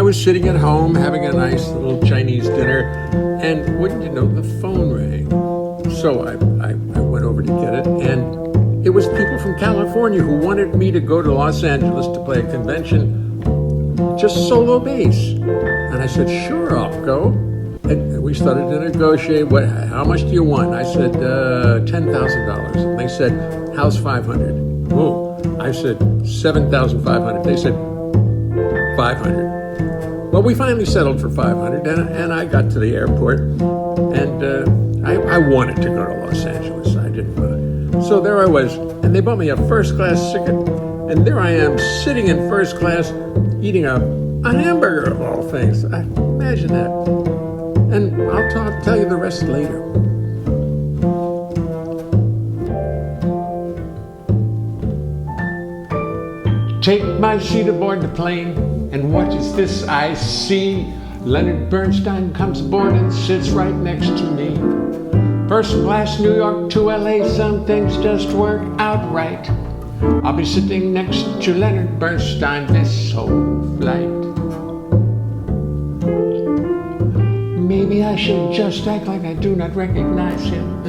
was sitting at home having a nice little Chinese dinner, and wouldn't you know, the phone rang. So I went over to get it, and it was people from California who wanted me to go to Los Angeles to play a convention, just solo bass. And I said, sure, I'll go. And we started to negotiate. How much do you want? I said, $10,000. And they said, how's 500? Oh, I said, 7,500. They said, 500. Well, we finally settled for 500, and I got to the airport, and I wanted to go to Los Angeles. I didn't want to. So there I was, and they bought me a first-class ticket, and there I am sitting in first class eating a hamburger of all things. Imagine that. And I'll tell you the rest later. Take my seat aboard the plane, and what is this I see? Leonard Bernstein comes aboard and sits right next to me. First class New York to LA, some things just work out right. I'll be sitting next to Leonard Bernstein this whole flight. Maybe I should just act like I do not recognize him.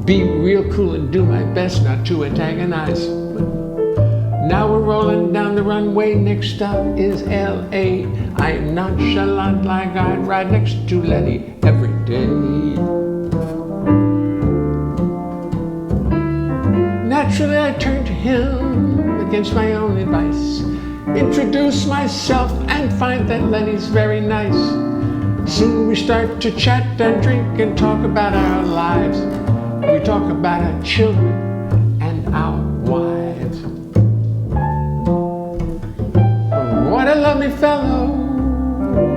Be real cool and do my best not to antagonize. Now we're rolling down the runway, next stop is L.A. I am nonchalant like I'd ride next to Lenny every day. Naturally I turn to him against my own advice. Introduce myself and find that Lenny's very nice. Soon we start to chat and drink and talk about our lives. We talk about our children and our wives. What a lovely fellow,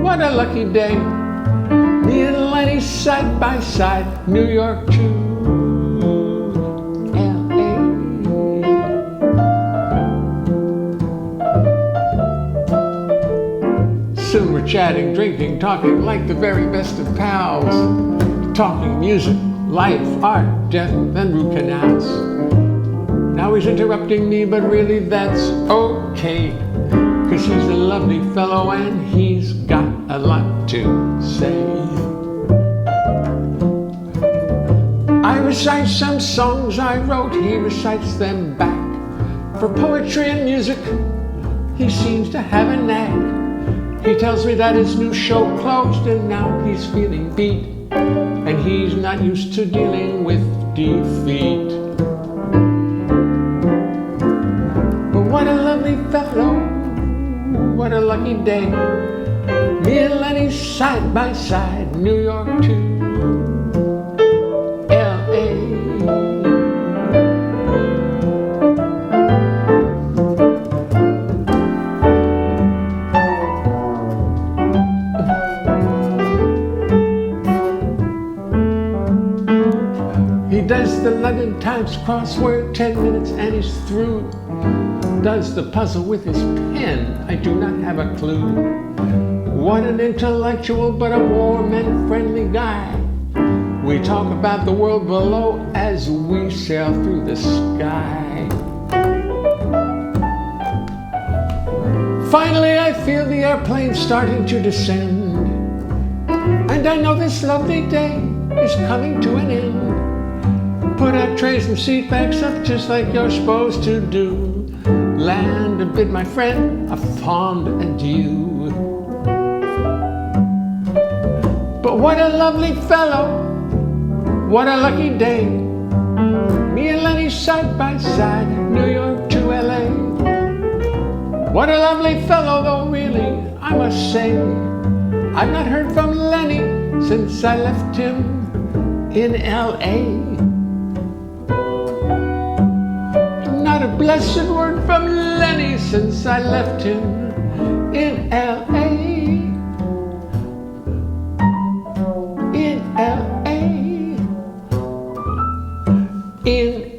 what a lucky day. Me and Lenny side by side, New York to L.A. Soon we're chatting, drinking, talking like the very best of pals. Talking music, life, art, death, and root canals. Now he's interrupting me, but really that's okay. 'Cause he's a lovely fellow and he's got a lot to say. I recite some songs I wrote, he recites them back. For poetry and music, he seems to have a knack. He tells me that his new show closed and now he's feeling beat, and he's not used to dealing with defeat. But what a lovely fellow, what a lucky day. Me and Lenny side by side, New York to L.A. He does the London Times crossword, 10 minutes and he's through. Does the puzzle with his pen, I do not have a clue. What an intellectual but a warm and friendly guy. We talk about the world below as we sail through the sky. Finally I feel the airplane starting to descend, and I know this lovely day is coming to an end. Put our trays and seat backs up just like you're supposed to do. Land and bid my friend a fond adieu. But what a lovely fellow, what a lucky day. Me and Lenny side by side, New York to LA. What a lovely fellow though, really, I must say. I've not heard from Lenny since I left him in LA. Not a blessed word from Lenny since I left him in L.A. In L.A. In